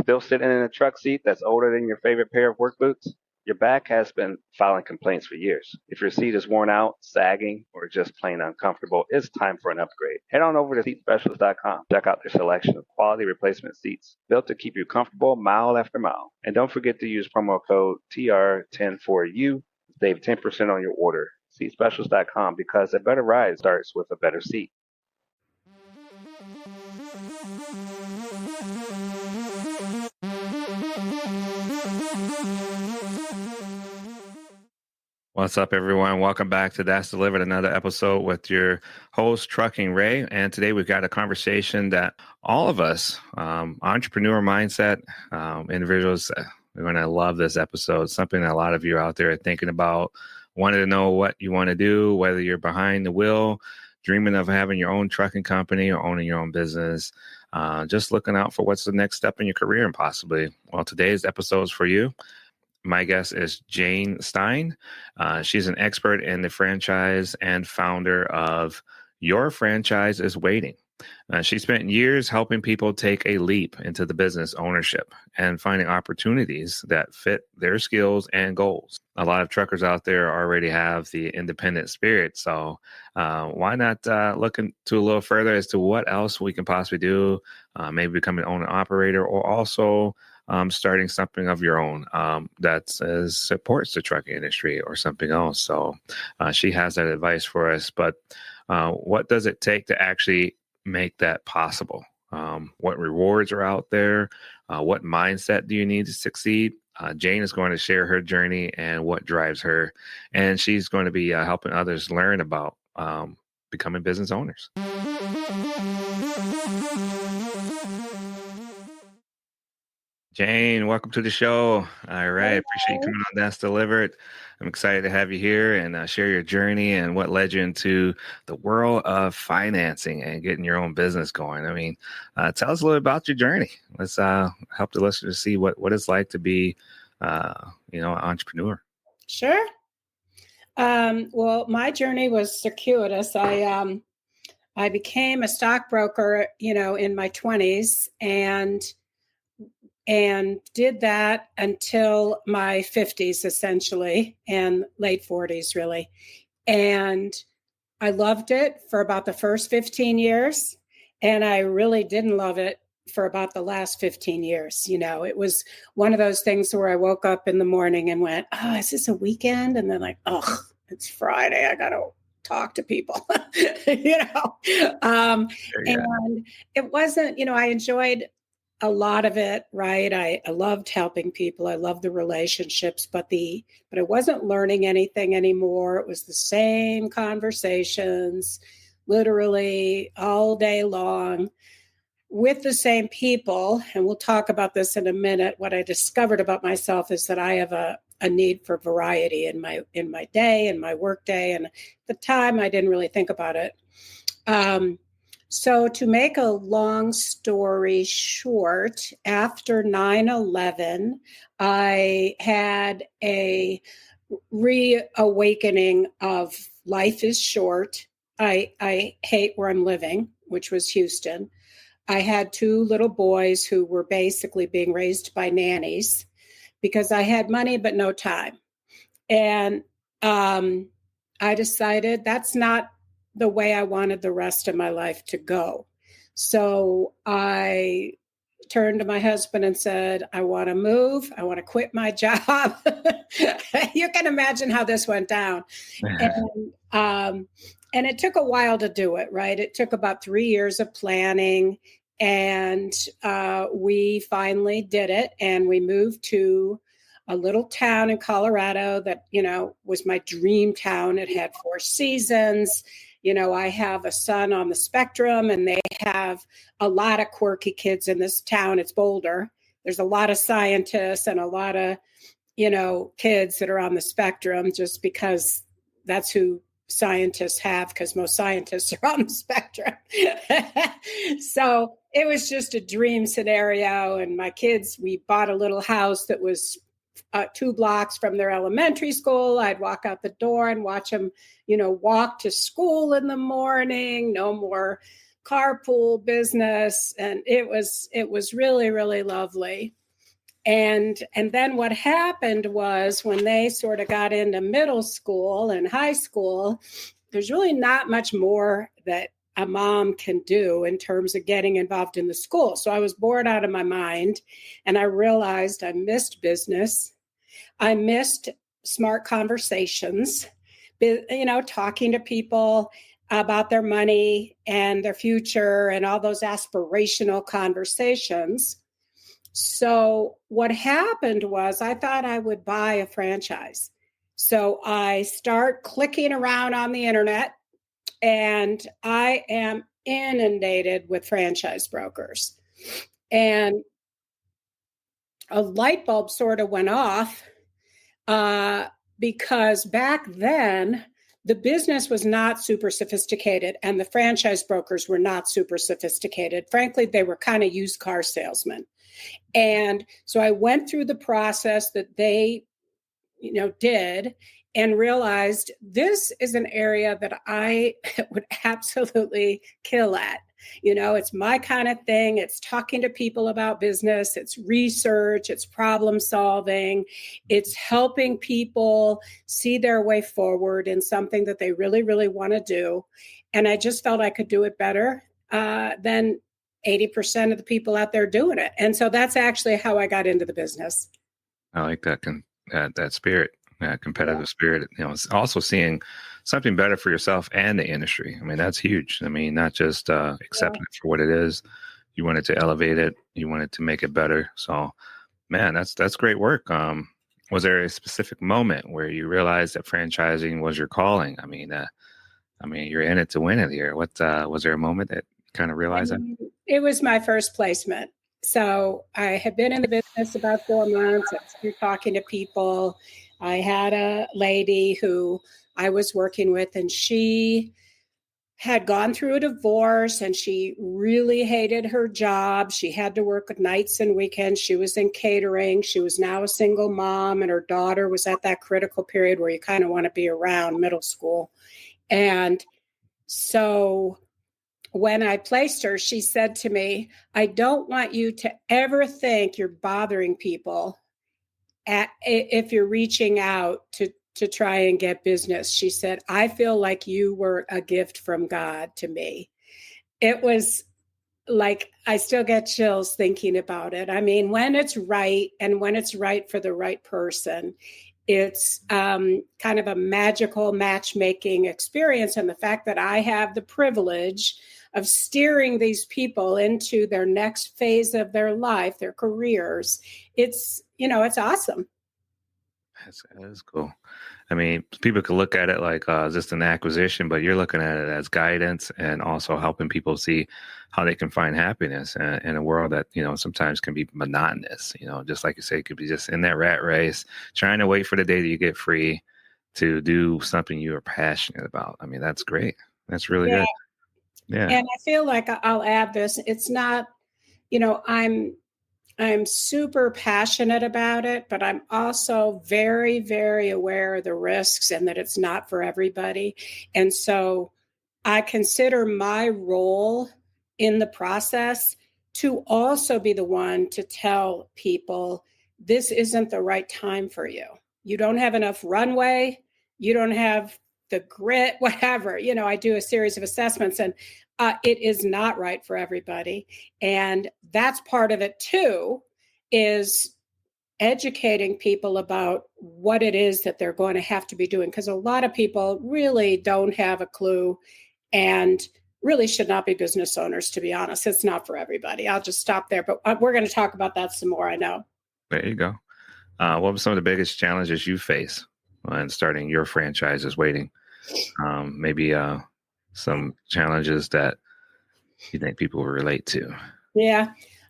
Still sitting in a truck seat that's older than your favorite pair of work boots? Your back has been filing complaints for years. If your seat is worn out, sagging, or just plain uncomfortable, it's time for an upgrade. Head on over to seatspecialist.com. Check out their selection of quality replacement seats built to keep you comfortable mile after mile. And don't forget to use promo code TR10 4U to save 10% on your order. Seatspecialist.com, because a better ride starts with a better seat. What's up, everyone? Welcome back to That's Delivered, another episode with your host, Trucking Ray. And today we've got a conversation that all of us, entrepreneur mindset, individuals, we're going to love this episode. Something that a lot of you out there are thinking about, wanting to know what you want to do, whether you're behind the wheel, dreaming of having your own trucking company or owning your own business, just looking out for what's the next step in your career and possibly. Well, today's episode is for you. My guest is Jane Stein. She's an expert in the franchise and founder of Your Franchise is Waiting. She spent years helping people take a leap into the business ownership and finding opportunities that fit their skills and goals. A lot of truckers out there already have the independent spirit. So why not look into a little further as to what else we can possibly do, maybe become an owner operator, or also starting something of your own that supports the trucking industry or something else. So she has that advice for us. But what does it take to actually make that possible? What rewards are out there? What mindset do you need to succeed? Jane is going to share her journey and what drives her. And she's going to be helping others learn about becoming business owners. Jane, welcome to the show. All right. Appreciate you coming on That's Delivered. I'm excited to have you here and share your journey and what led you into the world of financing and getting your own business going. I mean, tell us a little about your journey. Let's help the listeners see what it's like to be, an entrepreneur. Sure. Well, my journey was circuitous. I became a stockbroker, in my 20s and did that until my 50s, essentially, and late 40s, really. And I loved it for about the first 15 years. And I really didn't love it for about the last 15 years. It was one of those things where I woke up in the morning and went, oh, is this a weekend? And then it's Friday. I got to talk to people, And it wasn't, I enjoyed a lot of it, right? I loved helping people. I loved the relationships, but I wasn't learning anything anymore. It was the same conversations, literally all day long with the same people. And we'll talk about this in a minute. What I discovered about myself is that I have a need for variety in my day and my work day. And at the time, I didn't really think about it. So to make a long story short, after 9/11, I had a reawakening of life is short. I hate where I'm living, which was Houston. I had two little boys who were basically being raised by nannies because I had money but no time. And I decided that's not the way I wanted the rest of my life to go. So I turned to my husband and said, I want to move. I want to quit my job. You can imagine how this went down. And it took a while to do it, right? It took about 3 years of planning. And we finally did it. And we moved to a little town in Colorado that, was my dream town. It had 4 seasons. I have a son on the spectrum, and they have a lot of quirky kids in this town. It's Boulder. There's a lot of scientists and a lot of, kids that are on the spectrum just because that's who scientists have, because most scientists are on the spectrum. So it was just a dream scenario. And my kids, we bought a little house that was 2 blocks from their elementary school. I'd walk out the door and watch them, walk to school in the morning. No more carpool business, and it was really, really lovely. And then what happened was when they sort of got into middle school and high school, there's really not much more that a mom can do in terms of getting involved in the school. So I was bored out of my mind, and I realized I missed business. I missed smart conversations, talking to people about their money and their future and all those aspirational conversations. So what happened was I thought I would buy a franchise. So I start clicking around on the internet, and I am inundated with franchise brokers. And a light bulb sort of went off because back then the business was not super sophisticated and the franchise brokers were not super sophisticated. Frankly, they were kind of used car salesmen. And so I went through the process that they, did and realized this is an area that I would absolutely kill at. It's my kind of thing. It's talking to people about business. It's research. It's problem solving. It's helping people see their way forward in something that they really, really want to do. And I just felt I could do it better than 80% of the people out there doing it. And so that's actually how I got into the business. I like that that spirit, that competitive spirit. It's also seeing something better for yourself and the industry. I mean, that's huge. I mean, not just accepting it for what it is. You wanted to elevate it. You wanted to make it better. So, man, that's great work. Was there a specific moment where you realized that franchising was your calling? I mean, you're in it to win it here. What was there a moment that you kind of realized that? It was my first placement. So I had been in the business about 4 months. I was talking to people. I had a lady who I was working with, and she had gone through a divorce, and she really hated her job. She had to work nights and weekends. She was in catering. She was now a single mom, and her daughter was at that critical period where you kind of want to be around middle school. And so when I placed her, she said to me, I don't want you to ever think you're bothering people if you're reaching out to try and get business. She said, I feel like you were a gift from God to me. It was like, I still get chills thinking about it. I mean, when it's right and when it's right for the right person, it's kind of a magical matchmaking experience. And the fact that I have the privilege of steering these people into their next phase of their life, their careers, it's awesome. That is cool. I mean, people could look at it like just an acquisition, but you're looking at it as guidance and also helping people see how they can find happiness in a world that, sometimes can be monotonous. Just like you say, it could be just in that rat race, trying to wait for the day that you get free to do something you are passionate about. I mean, that's great. That's really good. Yeah. And I feel like I'll add this. It's not, I'm super passionate about it, but I'm also very, very aware of the risks and that it's not for everybody. And so I consider my role in the process to also be the one to tell people this isn't the right time for you. You don't have enough runway. You don't have the grit, whatever. I do a series of assessments, and it is not right for everybody. And that's part of it too, is educating people about what it is that they're going to have to be doing. Because a lot of people really don't have a clue and really should not be business owners, to be honest. It's not for everybody. I'll just stop there. But we're going to talk about that some more, I know. There you go. What were some of the biggest challenges you face when starting your franchises waiting? Maybe some challenges that you think people will relate to. Yeah.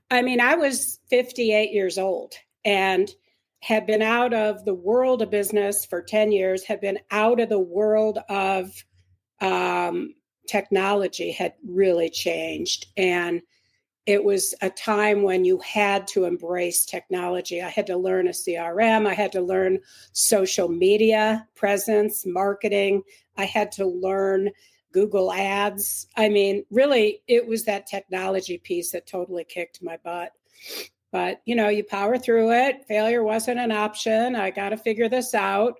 I mean, I was 58 years old and had been out of the world of business for 10 years, had been out of the world of technology, had really changed. And it was a time when you had to embrace technology. I had to learn a CRM. I had to learn social media presence, marketing. I had to learn Google Ads. I mean, really, it was that technology piece that totally kicked my butt. But, you power through it. Failure wasn't an option. I got to figure this out.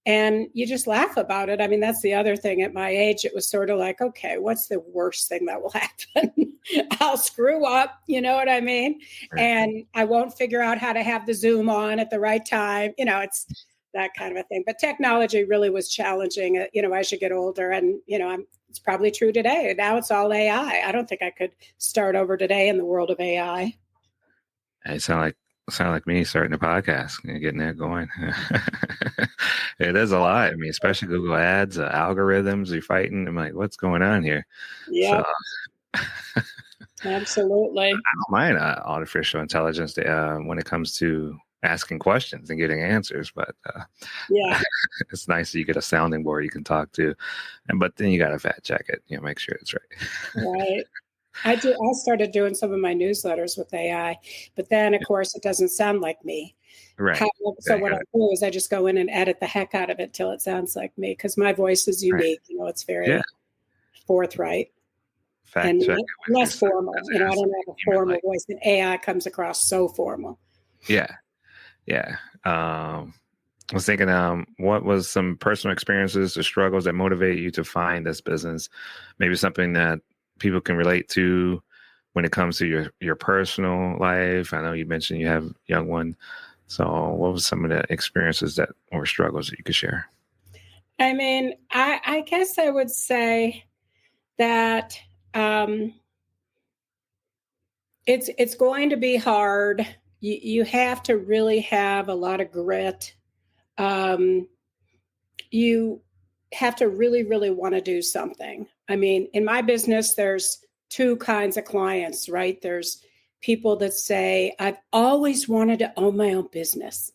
And you just laugh about it. I mean, that's the other thing. At my age, it was sort of like, okay, what's the worst thing that will happen? I'll screw up, you know what I mean? Right. And I won't figure out how to have the Zoom on at the right time. It's that kind of a thing. But technology really was challenging, as you get older. And, it's probably true today. Now it's all AI. I don't think I could start over today in the world of AI. It sound like me starting a podcast and getting that going. It is a lot. I mean, especially Google Ads, algorithms you're fighting. I'm like, what's going on here? Yeah, So, absolutely. I don't mind artificial intelligence when it comes to asking questions and getting answers, but yeah, it's nice that you get a sounding board you can talk to, but then you got to fact check it. Make sure it's right. Right. I started doing some of my newsletters with AI, but then of course it doesn't sound like me. Right. So what I do is I just go in and edit the heck out of it till it sounds like me, because my voice is unique. Right. It's very forthright Fact and check less formal. I don't have a formal voice, and AI comes across so formal. Yeah. I was thinking, what was some personal experiences or struggles that motivate you to find this business? Maybe something that people can relate to when it comes to your personal life. I know you mentioned you have a young one. So what was some of the experiences or struggles that you could share? I mean, I guess I would say that it's going to be hard. You have to really have a lot of grit. You have to really, really want to do something. I mean, in my business, there's two kinds of clients, right? There's people that say, I've always wanted to own my own business,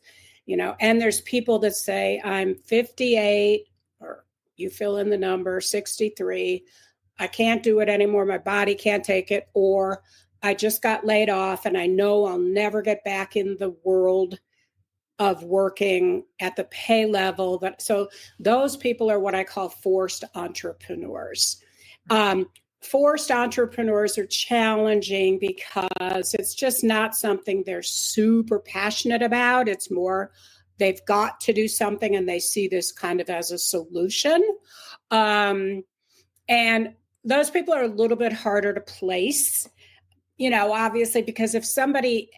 and there's people that say, I'm 58, or you fill in the number, 63. I can't do it anymore. My body can't take it. Or I just got laid off and I know I'll never get back in the world of working at the pay level. So those people are what I call forced entrepreneurs. Forced entrepreneurs are challenging because it's just not something they're super passionate about. It's more they've got to do something and they see this kind of as a solution. And those people are a little bit harder to place, obviously, because if somebody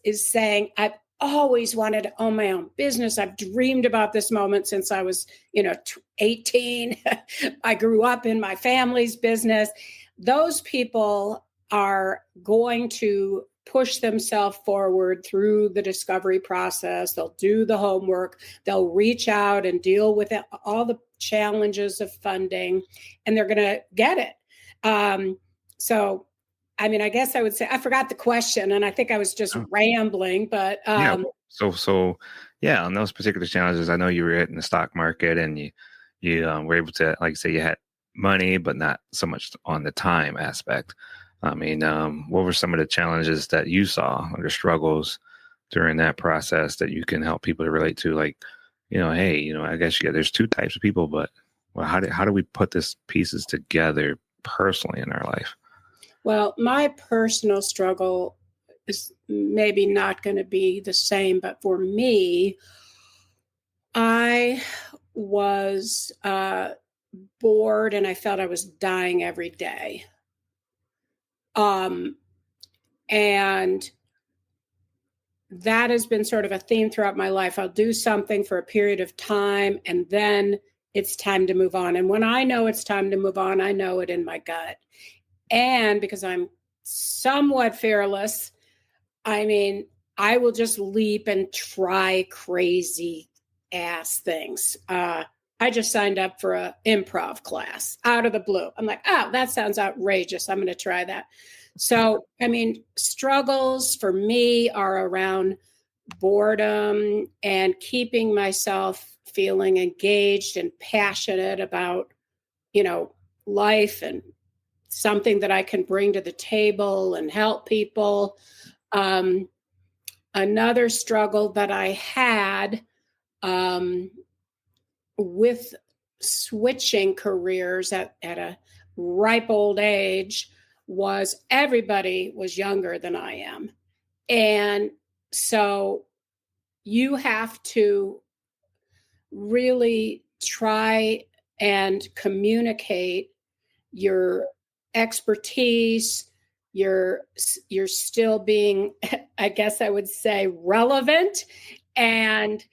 is saying, I've always wanted to own my own business. I've dreamed about this moment since I was, 18. I grew up in my family's business. Those people are going to push themselves forward through the discovery process. They'll do the homework. They'll reach out and deal with all the challenges of funding, and they're going to get it. So I mean, I guess I would say I forgot the question, and I think I was just rambling. But so on those particular challenges, I know you were in the stock market, and you were able to, like you say, you had money, but not so much on the time aspect. I mean, what were some of the challenges that you saw or the struggles during that process that you can help people to relate to? Like, hey, I guess there's two types of people, but how do we put this pieces together personally in our life? Well, my personal struggle is maybe not going to be the same, but for me, I was bored and I felt I was dying every day. And that has been sort of a theme throughout my life. I'll do something for a period of time and then it's time to move on. And when I know it's time to move on, I know it in my gut. And because I'm somewhat fearless, I mean, I will just leap and try crazy ass things. I just signed up for an improv class out of the blue. I'm like, oh, that sounds outrageous. I'm going to try that. So, I mean, struggles for me are around boredom and keeping myself feeling engaged and passionate about, life and something that I can bring to the table and help people. Another struggle that I had with switching careers at a ripe old age was everybody was younger than I am. And so you have to really try and communicate your expertise. You're still being, I guess I would say, relevant. And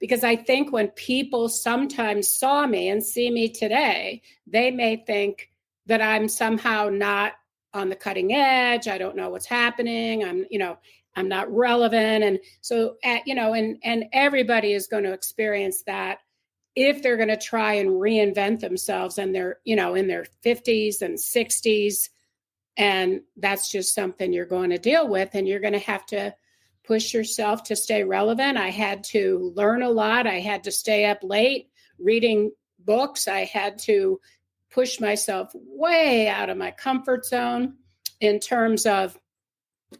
because I think when people sometimes saw me and see me today, they may think that I'm somehow not on the cutting edge. I don't know what's happening. I'm not relevant. And so, and everybody is going to experience that if they're going to try and reinvent themselves and they're, in their 50s and 60s. And that's just something you're going to deal with. And you're going to have to push yourself to stay relevant. I had to learn a lot. I had to stay up late reading books. I had to push myself way out of my comfort zone in terms of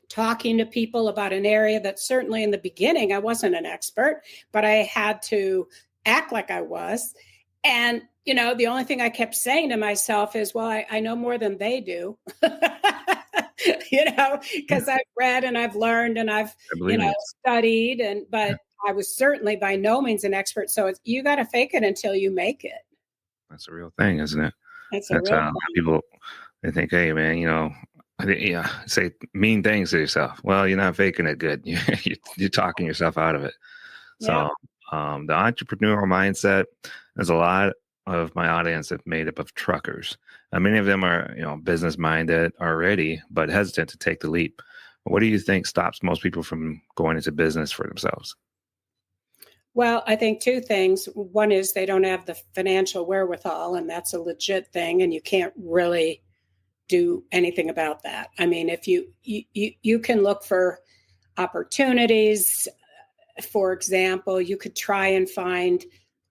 talking to people about an area that certainly in the beginning I wasn't an expert, but I had to act like I was. And, the only thing I kept saying to myself is, well, I know more than they do, because I've read and I've learned and I've, studied. But I was certainly by no means an expert. So you got to fake it until you make it. That's a real thing, isn't it? That's a real thing. People, they think, hey, man, say mean things to yourself. Well, you're not faking it good. You're talking yourself out of it. Yeah. So the entrepreneurial mindset, there's a lot of my audience that's made up of truckers. Many of them are, business minded already, but hesitant to take the leap. What do you think stops most people from going into business for themselves? Well, I think two things. One is they don't have the financial wherewithal, and that's a legit thing, and you can't really do anything about that. I mean, if you can look for opportunities. For example, you could try and find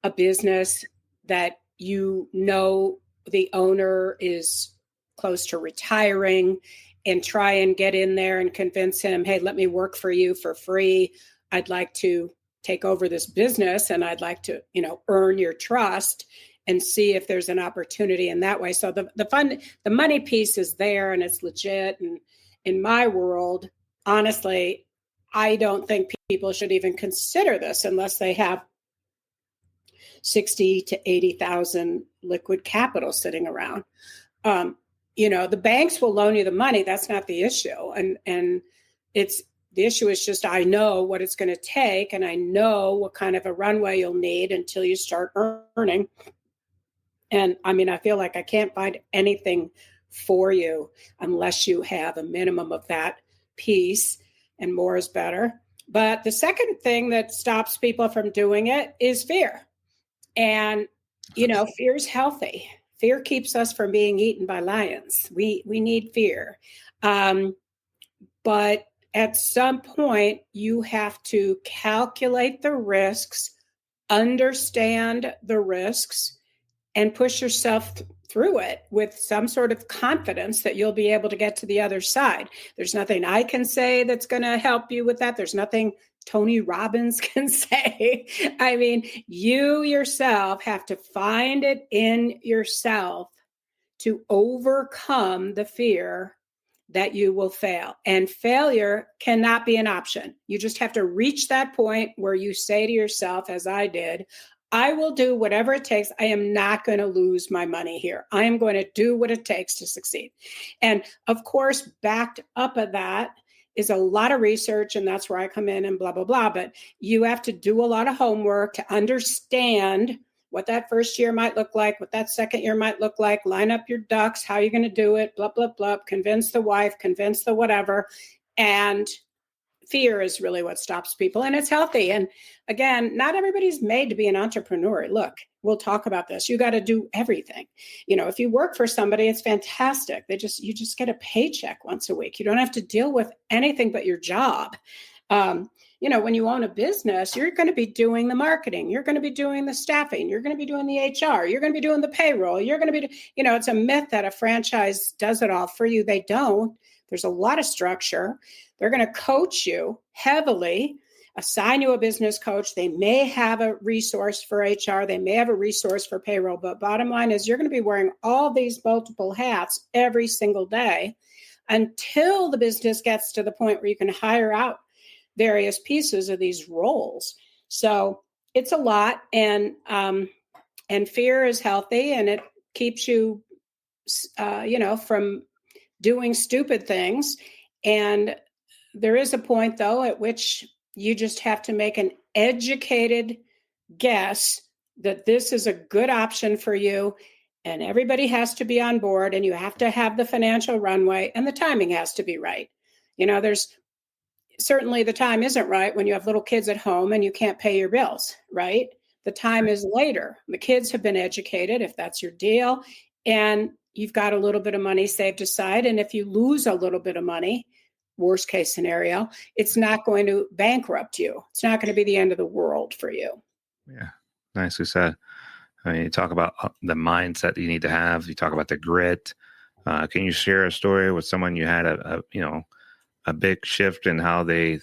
a business that the owner is close to retiring and try and get in there and convince him, hey, let me work for you for free. I'd like to take over this business and I'd like to, earn your trust and see if there's an opportunity in that way. So the money piece is there and it's legit. And in my world, honestly, I don't think people should even consider this unless they have 60 to 80,000 liquid capital sitting around. The banks will loan you the money. That's not the issue. And the issue is just, I know what it's going to take. And I know what kind of a runway you'll need until you start earning. And I feel like I can't find anything for you unless you have a minimum of that piece, and more is better. But the second thing that stops people from doing it is fear. And, fear is healthy. Fear keeps us from being eaten by lions. We need fear. But at some point, you have to calculate the risks, understand the risks, and push yourself through it with some sort of confidence that you'll be able to get to the other side. There's nothing I can say that's going to help you with that. There's nothing Tony Robbins can say. You yourself have to find it in yourself to overcome the fear that you will fail. And failure cannot be an option. You just have to reach that point where you say to yourself, as I did, I will do whatever it takes. I am not going to lose my money here. I am going to do what it takes to succeed. And of course, backed up of that is a lot of research, and that's where I come in and blah, blah, blah. But you have to do a lot of homework to understand what that first year might look like, what that second year might look like, line up your ducks, how you're going to do it, blah, blah, blah, convince the wife, convince the whatever. And fear is really what stops people, and it's healthy. And again, not everybody's made to be an entrepreneur. Look, we'll talk about this. You got to do everything. If you work for somebody, it's fantastic. You just get a paycheck once a week. You don't have to deal with anything but your job. When you own a business, you're going to be doing the marketing. You're going to be doing the staffing. You're going to be doing the HR. You're going to be doing the payroll. You're going to be, it's a myth that a franchise does it all for you. They don't. There's a lot of structure. They're going to coach you heavily. assign you a business coach. They may have a resource for HR. They may have a resource for payroll. But bottom line is you're going to be wearing all these multiple hats every single day until the business gets to the point where you can hire out various pieces of these roles. So it's a lot, and fear is healthy, and it keeps you, from doing stupid things. And there is a point, though, at which you just have to make an educated guess that this is a good option for you, and everybody has to be on board, and you have to have the financial runway, and the timing has to be right. There's certainly the time isn't right when you have little kids at home and you can't pay your bills, right? The time is later. The kids have been educated, if that's your deal, and you've got a little bit of money saved aside. And if you lose a little bit of money, worst case scenario, it's not going to bankrupt you. It's not going to be the end of the world for you. Yeah, nicely said. I mean, you talk about the mindset that you need to have. You talk about the grit. Can you share a story with someone you had a big shift in how they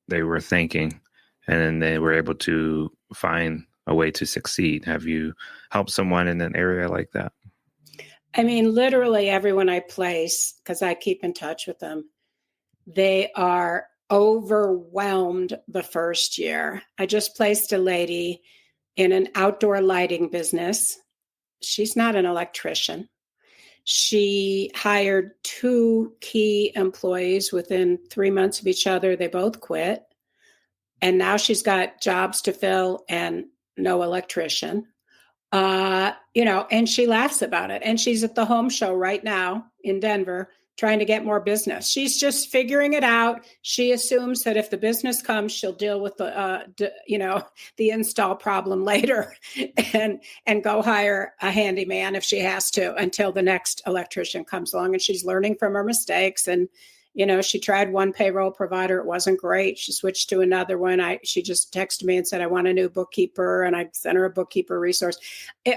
were thinking, and then they were able to find a way to succeed? Have you helped someone in an area like that? I mean, literally everyone I place, because I keep in touch with them, they are overwhelmed the first year. I just placed a lady in an outdoor lighting business. She's not an electrician. She hired 2 key employees within 3 months of each other. They both quit. And now she's got jobs to fill and no electrician. And she laughs about it. And she's at the home show right now in Denver trying to get more business. She's just figuring it out. She assumes that if the business comes, she'll deal with the install problem later and go hire a handyman if she has to until the next electrician comes along. And she's learning from her mistakes. And, she tried one payroll provider. It wasn't great. She switched to another one. She just texted me and said, I want a new bookkeeper. And I sent her a bookkeeper resource.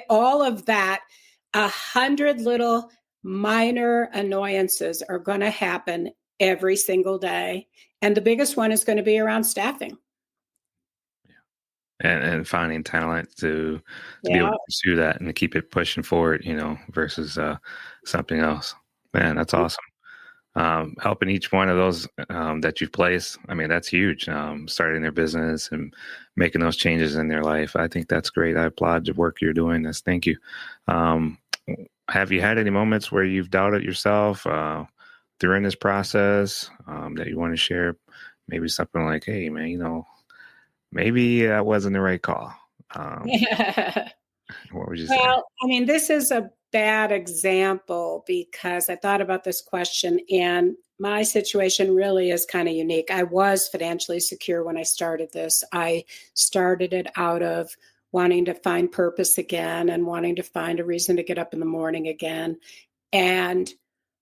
All of that, 100 little minor annoyances are going to happen every single day. And the biggest one is going to be around staffing. Yeah. And finding talent to be able to pursue that and to keep it pushing forward, versus something else. Man, that's awesome. Helping each one of those that you've placed. I mean, that's huge. Starting their business and making those changes in their life. I think that's great. I applaud the work you're doing. Thank you. Have you had any moments where you've doubted yourself during this process that you want to share? Maybe something like, hey, man, maybe that wasn't the right call. What would you say? Well, I mean, this is a bad example because I thought about this question, and my situation really is kind of unique. I was financially secure when I started this. I started it out of wanting to find purpose again and wanting to find a reason to get up in the morning again. And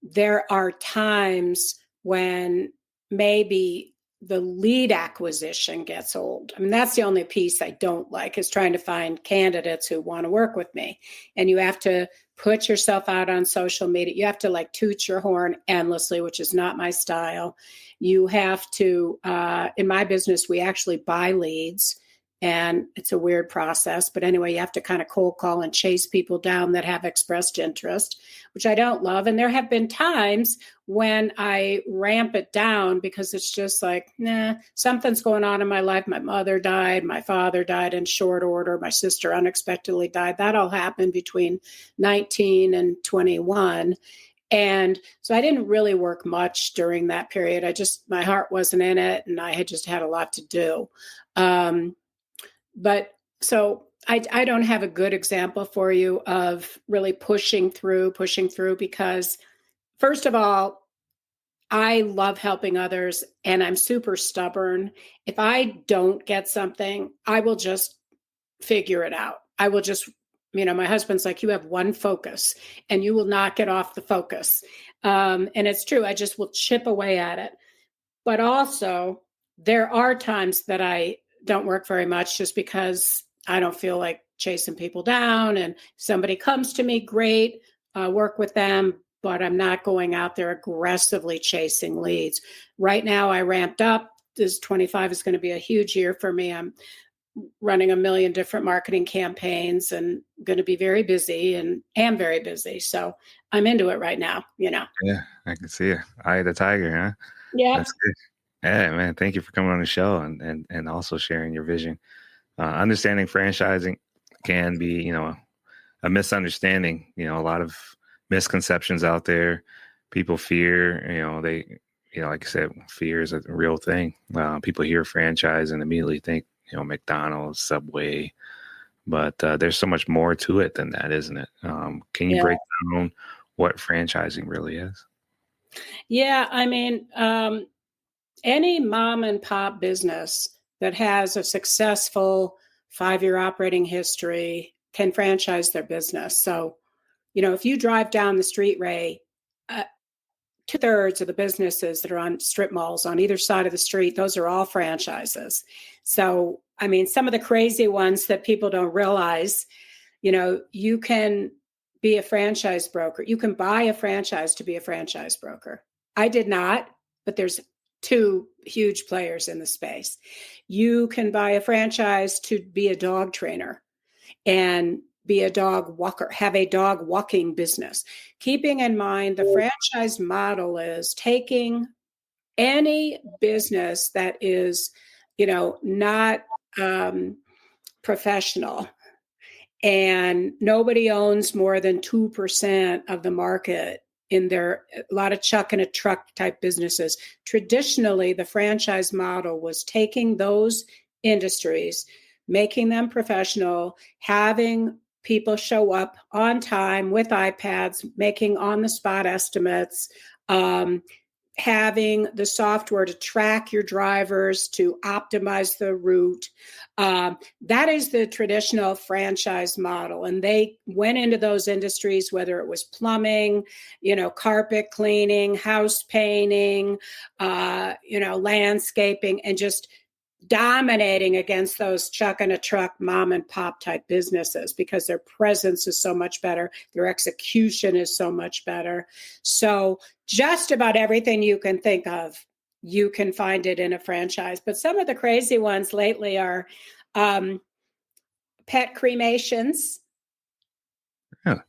there are times when maybe the lead acquisition gets old. I mean, that's the only piece I don't like, is trying to find candidates who want to work with me. And you have to put yourself out on social media. You have to toot your horn endlessly, which is not my style. You have to, in my business, we actually buy leads. And it's a weird process. But anyway, you have to kind of cold call and chase people down that have expressed interest, which I don't love. And there have been times when I ramp it down because it's just something's going on in my life. My mother died. My father died in short order. My sister unexpectedly died. That all happened between 19 and 21. And so I didn't really work much during that period. My heart wasn't in it. And I had just had a lot to do. But so I don't have a good example for you of really pushing through because, first of all, I love helping others and I'm super stubborn. If I don't get something, I will just figure it out. I will just, my husband's like, you have one focus and you will not get off the focus. And it's true. I just will chip away at it. But also there are times that I don't work very much just because I don't feel like chasing people down, and somebody comes to me, great, work with them, but I'm not going out there aggressively chasing leads. Right now I ramped up. this 25 is going to be a huge year for me. I'm running a million different marketing campaigns and going to be very busy and am very busy. So I'm into it right now, Yeah, I can see it. Eye of the tiger, huh? Yeah. That's good. Yeah, man. Thank you for coming on the show and also sharing your vision. Understanding franchising can be, a misunderstanding. A lot of misconceptions out there. People fear, like I said, fear is a real thing. People hear franchise and immediately think, McDonald's, Subway, but there's so much more to it than that, isn't it? Can you break down what franchising really is? Yeah. I mean, any mom and pop business that has a successful 5-year operating history can franchise their business. So, if you drive down the street, Ray, 2/3 of the businesses that are on strip malls on either side of the street, those are all franchises. So, I mean, some of the crazy ones that people don't realize, you can be a franchise broker. You can buy a franchise to be a franchise broker. I did not, but there's 2 huge players in the space. You can buy a franchise to be a dog trainer and be a dog walker, have a dog walking business. Keeping in mind the franchise model is taking any business that is, not professional, and nobody owns more than 2% of the market in a lot of chuck and a truck type businesses. Traditionally, the franchise model was taking those industries, making them professional, having people show up on time with iPads, making on the spot estimates, having the software to track your drivers, to optimize the route. That is the traditional franchise model. And they went into those industries, whether it was plumbing, carpet cleaning, house painting, landscaping, and just dominating against those chuck and a truck mom and pop type businesses because their presence is so much better. Their execution is so much better. So just about everything you can think of, you can find it in a franchise. But some of the crazy ones lately are pet cremations. Yeah.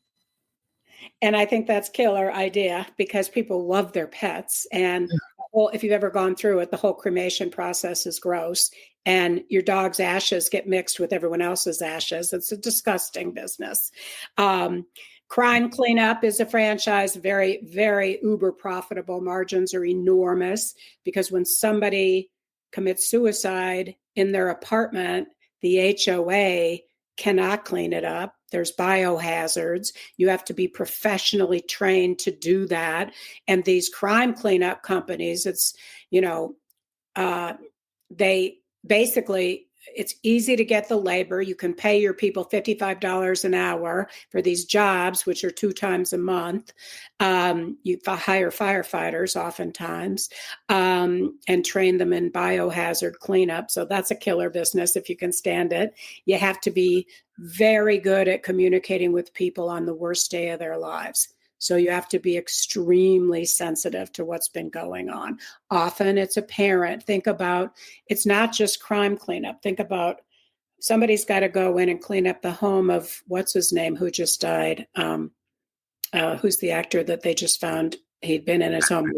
And I think that's killer idea because people love their pets. And well, if you've ever gone through it, the whole cremation process is gross. And your dog's ashes get mixed with everyone else's ashes. It's a disgusting business. Crime cleanup is a franchise, very, very uber profitable. Margins are enormous because when somebody commits suicide in their apartment, the HOA cannot clean it up. There's biohazards. You have to be professionally trained to do that. And these crime cleanup companies, they basically, it's easy to get the labor. You can pay your people $55 an hour for these jobs, which are 2 times a month. You hire firefighters oftentimes and train them in biohazard cleanup. So that's a killer business if you can stand it. You have to be very good at communicating with people on the worst day of their lives. So you have to be extremely sensitive to what's been going on. Often it's a parent. Think about, it's not just crime cleanup. Think about somebody's got to go in and clean up the home of what's his name who just died. Who's the actor that they just found he'd been in his home?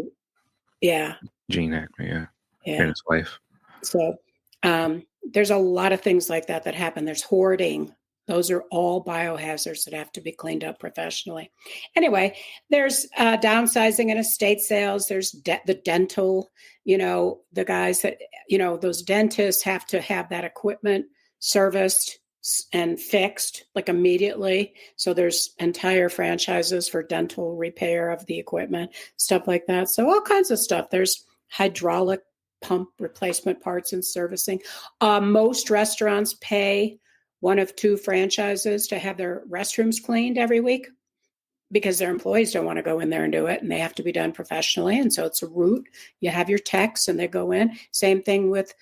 Yeah. Gene Hackman, yeah. Yeah. And his wife. So there's a lot of things like that happen. There's hoarding. Those are all biohazards that have to be cleaned up professionally. Anyway, there's downsizing and estate sales. There's the dental, the guys that, those dentists have to have that equipment serviced and fixed like immediately. So there's entire franchises for dental repair of the equipment, stuff like that. So all kinds of stuff. There's hydraulic pump replacement parts and servicing. Most restaurants pay 1 of 2 franchises to have their restrooms cleaned every week because their employees don't want to go in there and do it, and they have to be done professionally. And so it's a route. You have your techs and they go in. Same thing with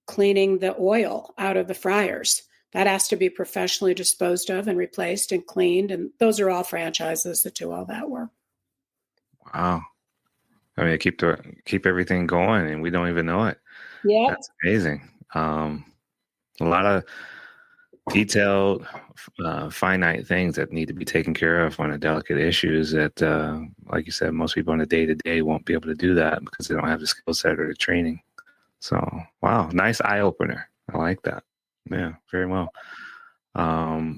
cleaning the oil out of the fryers. That has to be professionally disposed of and replaced and cleaned. And those are all franchises that do all that work. Wow. I mean, keep everything going, and we don't even know it. Yep. That's amazing. A lot of detailed, finite things that need to be taken care of on a delicate issues that, like you said, most people on a day to day won't be able to do that because they don't have the skill set or the training. So, wow, nice eye opener. I like that. Yeah, very well.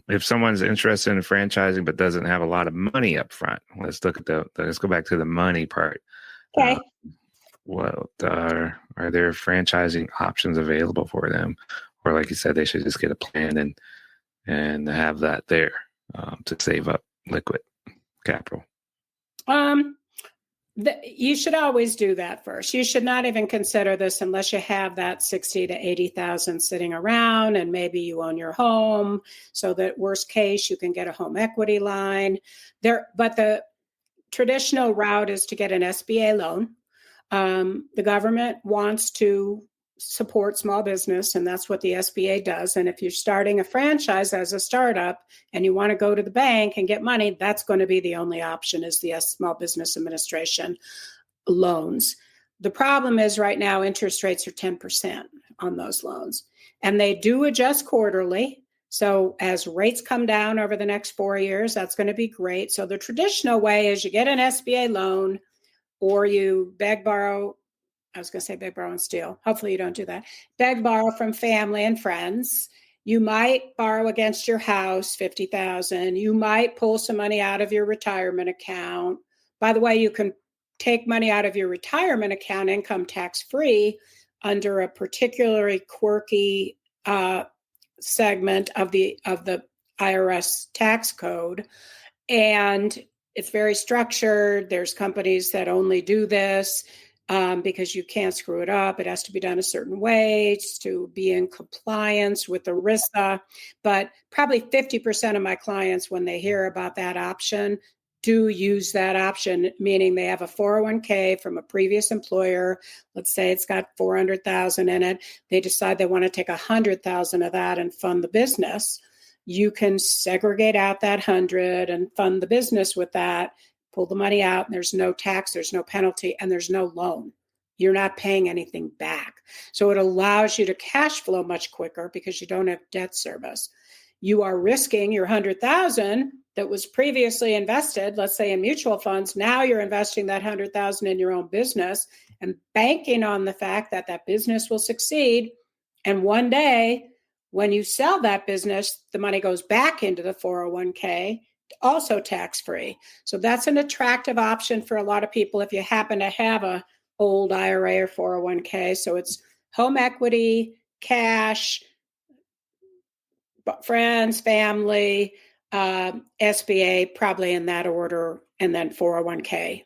If someone's interested in franchising but doesn't have a lot of money up front, let's look at let's go back to the money part. Uh, Okay. what are there franchising options available for them? Or like you said, they should just get a plan and have that there to save up liquid capital. You should always do that first. You should not even consider this unless you have that 60 to 80,000 sitting around, and maybe you own your home, so that worst case you can get a home equity line there. But the traditional route is to get an SBA loan. The government wants to support small business, and that's what the SBA does. And if you're starting a franchise as a startup and you want to go to the bank and get money, that's going to be the only option, is the Small Business Administration loans. The problem is right now interest rates are 10% on those loans, and they do adjust quarterly. So as rates come down over the next 4 years, that's going to be great. So the traditional way is you get an SBA loan, or you beg, borrow. I was going to say beg, borrow, and steal. Hopefully you don't do that. Beg, borrow from family and friends. You might borrow against your house, $50,000. You might pull some money out of your retirement account. By the way, you can take money out of your retirement account income tax free under a particularly quirky segment of the IRS tax code. And it's very structured. There's companies that only do this because you can't screw it up. It has to be done a certain way to be in compliance with the RISA. But probably 50% of my clients, when they hear about that option, do use that option, meaning they have a 401k from a previous employer. Let's say it's got 400,000 in it. They decide they want to take 100,000 of that and fund the business. You can segregate out that 100 and fund the business with that, pull the money out, and there's no tax, there's no penalty, and there's no loan. You're not paying anything back. So it allows you to cash flow much quicker because you don't have debt service. You are risking your 100,000 that was previously invested, let's say in mutual funds. Now you're investing that 100,000 in your own business and banking on the fact that that business will succeed. And one day, when you sell that business, the money goes back into the 401k, also tax-free. So that's an attractive option for a lot of people if you happen to have a old IRA or 401k. So it's home equity, cash, friends, family, SBA, probably in that order, and then 401k.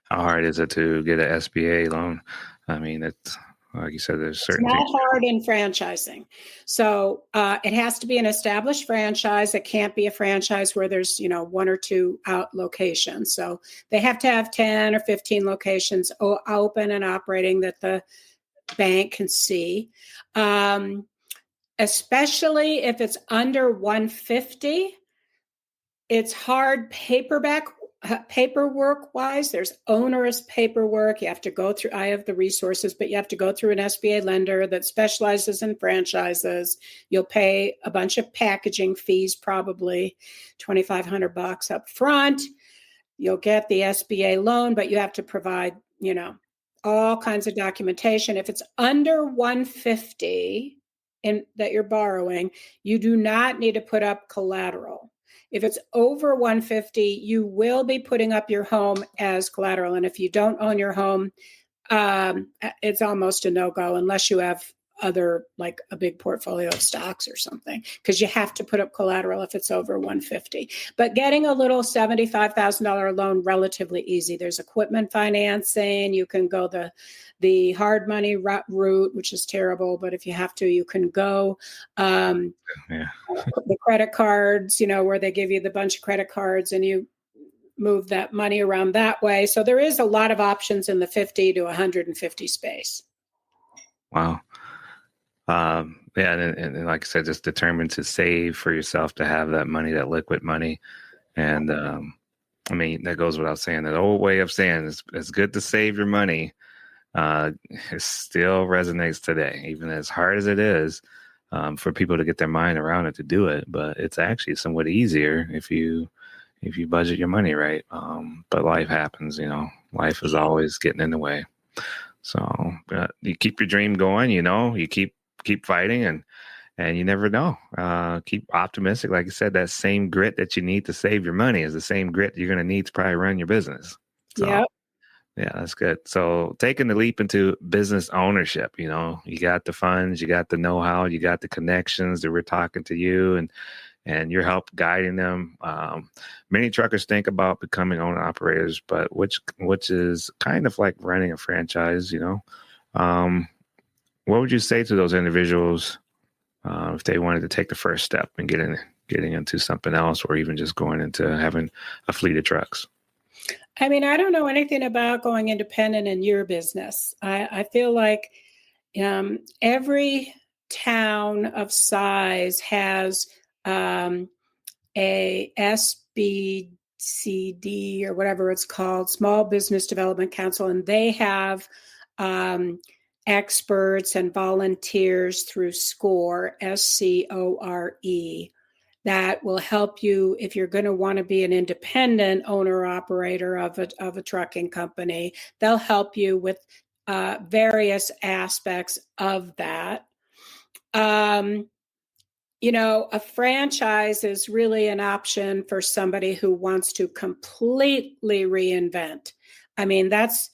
How hard is it to get an SBA loan? I mean, it's like you said, there's certain It's not things. hard in franchising. So it has to be an established franchise. It can't be a franchise where there's, one or two out locations. So they have to have 10 or 15 locations open and operating that the bank can see. Especially if it's under 150, it's hard paperwork wise. There's onerous paperwork. You have to go through, I have the resources, but you have to go through an SBA lender that specializes in franchises. You'll pay a bunch of packaging fees, probably $2,500 up front. You'll get the SBA loan, but you have to provide, all kinds of documentation. If it's under 150 that you're borrowing, you do not need to put up collateral. If it's over 150, you will be putting up your home as collateral. And if you don't own your home, it's almost a no-go unless you have other, like a big portfolio of stocks or something, because you have to put up collateral if it's over 150. But getting a little $75,000 loan, relatively easy. There's equipment financing. You can go the hard money route, which is terrible, but if you have to, you can go. The credit cards, where they give you the bunch of credit cards and you move that money around that way. So there is a lot of options in the 50 to 150 space. Wow. And like I said, just determined to save for yourself to have that money, that liquid money. And I mean, that goes without saying. That old way of saying it's good to save your money. It still resonates today, even as hard as it is for people to get their mind around it to do it. But it's actually somewhat easier if you budget your money right. But life happens, life is always getting in the way. So you keep your dream going, you keep fighting, and you never know. Keep optimistic. Like I said, that same grit that you need to save your money is the same grit you're going to need to probably run your business. So, Yeah. yeah, that's good. So taking the leap into business ownership, you got the funds, you got the know-how, you got the connections that we're talking to you and your help guiding them. Many truckers think about becoming owner operators, but which is kind of like running a franchise, what would you say to those individuals if they wanted to take the first step and getting into something else, or even just going into having a fleet of trucks? I mean, I don't know anything about going independent in your business. I feel like every town of size has a SBCD or whatever it's called, Small Business Development Council, and they have experts and volunteers through SCORE, SCORE, that will help you if you're going to want to be an independent owner operator of a trucking company. They'll help you with various aspects of that. A franchise is really an option for somebody who wants to completely reinvent. I mean, that's,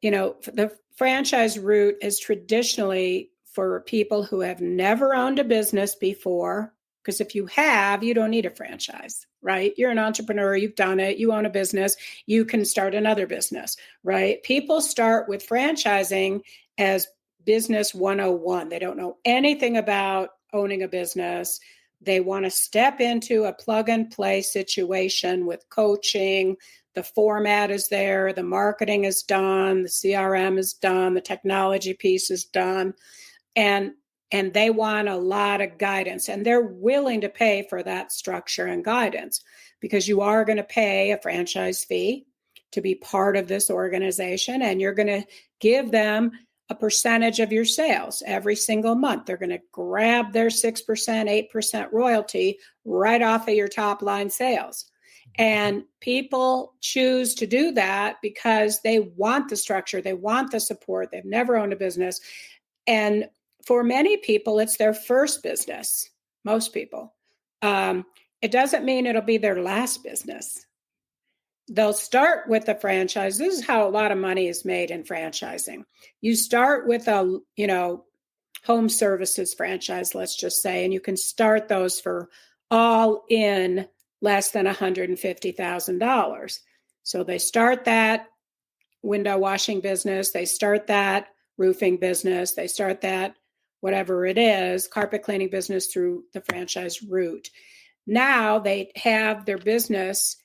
the franchise route is traditionally for people who have never owned a business before. Because if you have, you don't need a franchise, right? You're an entrepreneur, you've done it, you own a business, you can start another business, right? People start with franchising as business 101. They don't know anything about owning a business. They want to step into a plug and play situation with coaching. The format is there, the marketing is done, the CRM is done, the technology piece is done. And they want a lot of guidance, and they're willing to pay for that structure and guidance because you are going to pay a franchise fee to be part of this organization, and you're going to give them a percentage of your sales every single month. They're going to grab their 6%, 8% royalty right off of your top line sales. And people choose to do that because they want the structure, they want the support, they've never owned a business. And for many people, it's their first business, most people. It doesn't mean it'll be their last business. They'll start with a franchise. This is how a lot of money is made in franchising. You start with a, home services franchise, let's just say, and you can start those for all in less than $150,000. So they start that window washing business, they start that roofing business, they start that whatever it is, carpet cleaning business through the franchise route. Now they have their business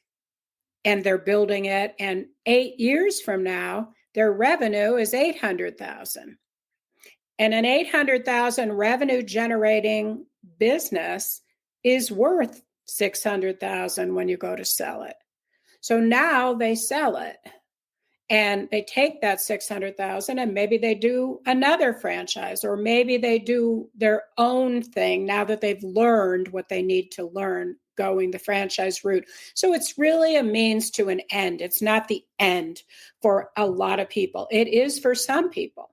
and they're building it. And 8 years from now, their revenue is $800,000. And an $800,000 revenue generating business is worth $600,000 when you go to sell it. So now they sell it. And they take that $600,000 and maybe they do another franchise, or maybe they do their own thing now that they've learned what they need to learn going the franchise route. So it's really a means to an end. It's not the end for a lot of people. It is for some people.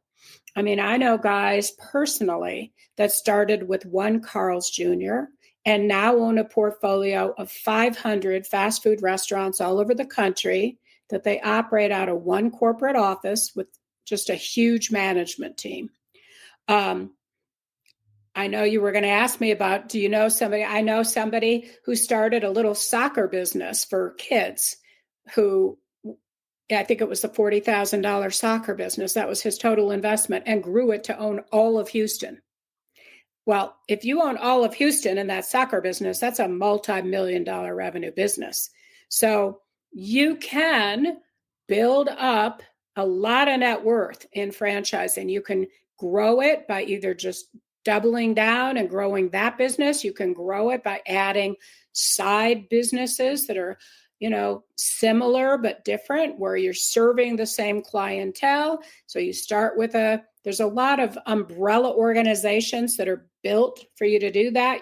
I mean, I know guys personally that started with one Carl's Jr. and now own a portfolio of 500 fast food restaurants all over the country that they operate out of one corporate office with just a huge management team. I know you were going to ask me about, do you know somebody? I know somebody who started a little soccer business for kids who, I think it was the $40,000 soccer business. That was his total investment, and grew it to own all of Houston. Well, if you own all of Houston in that soccer business, that's a multi-million-dollar revenue business. So you can build up a lot of net worth in franchising. You can grow it by either just doubling down and growing that business. You can grow it by adding side businesses that are, similar but different, where you're serving the same clientele. So you start with there's a lot of umbrella organizations that are built for you to do that.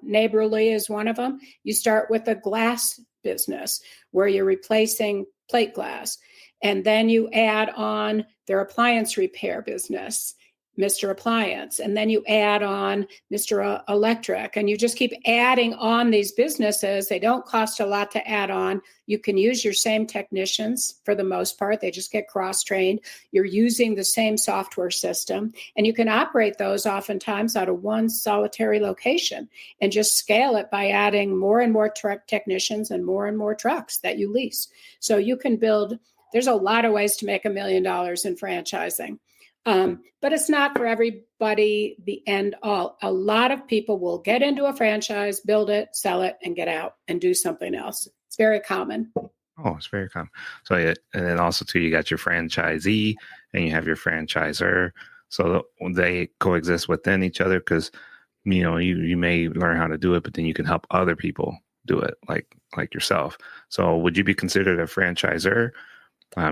Neighborly is one of them. You start with a glass business where you're replacing plate glass. And then you add on their appliance repair business, Mr. Appliance. And then you add on Mr. Electric. And you just keep adding on these businesses. They don't cost a lot to add on. You can use your same technicians for the most part. They just get cross-trained. You're using the same software system. And you can operate those oftentimes out of one solitary location and just scale it by adding more and more truck technicians and more trucks that you lease. So you can build, there's a lot of ways to make $1 million in franchising. But it's not for everybody the end all. A lot of people will get into a franchise, build it, sell it, and get out and do something else. It's very common. Oh, it's very common. So, and then also too, you got your franchisee and you have your franchisor. So they coexist within each other because, you may learn how to do it, but then you can help other people do it like yourself. So would you be considered a franchisor?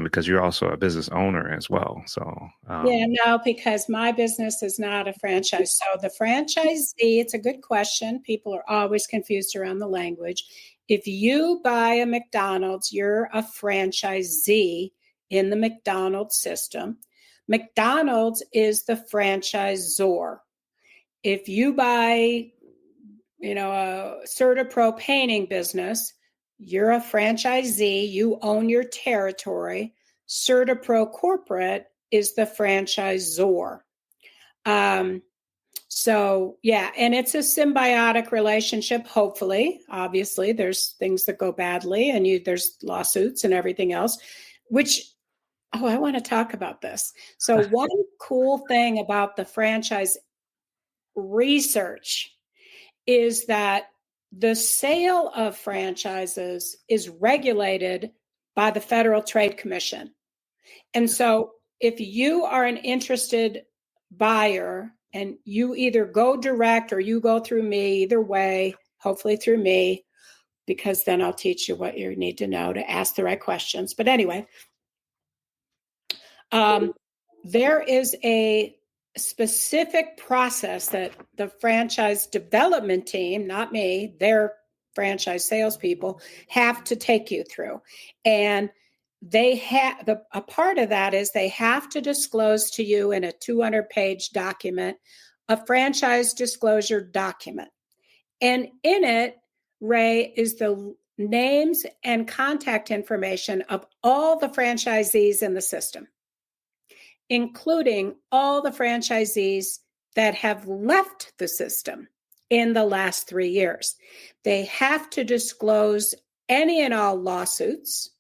Because you're also a business owner as well. So no, because my business is not a franchise. So the franchisee, it's a good question. People are always confused around the language. If you buy a McDonald's, you're a franchisee in the McDonald's system. McDonald's is the franchisor. If you buy, a CertaPro painting business, you're a franchisee, you own your territory. CertaPro Corporate is the franchisor. So, yeah, and it's a symbiotic relationship, hopefully. Obviously, there's things that go badly and there's lawsuits and everything else, I want to talk about this. So one cool thing about the franchise research is that the sale of franchises is regulated by the Federal Trade Commission. And so if you are an interested buyer and you either go direct or you go through me, either way, hopefully through me, because then I'll teach you what you need to know to ask the right questions. But anyway, there is a specific process that the franchise development team, not me, their franchise salespeople, have to take you through. And they have a part of that is they have to disclose to you in a 200-page document, a franchise disclosure document. And in it, Ray, is the names and contact information of all the franchisees in the system, including all the franchisees that have left the system in the last 3 years. They have to disclose any and all lawsuits.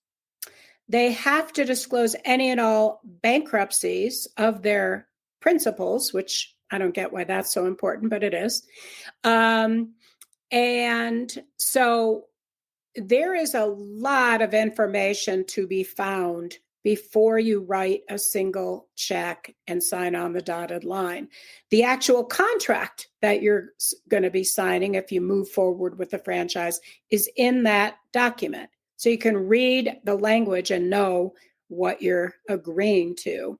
They have to disclose any and all bankruptcies of their principals, which I don't get why that's so important, but it is. And so there is a lot of information to be found before you write a single check and sign on the dotted line. The actual contract that you're going to be signing if you move forward with the franchise is in that document. So you can read the language and know what you're agreeing to.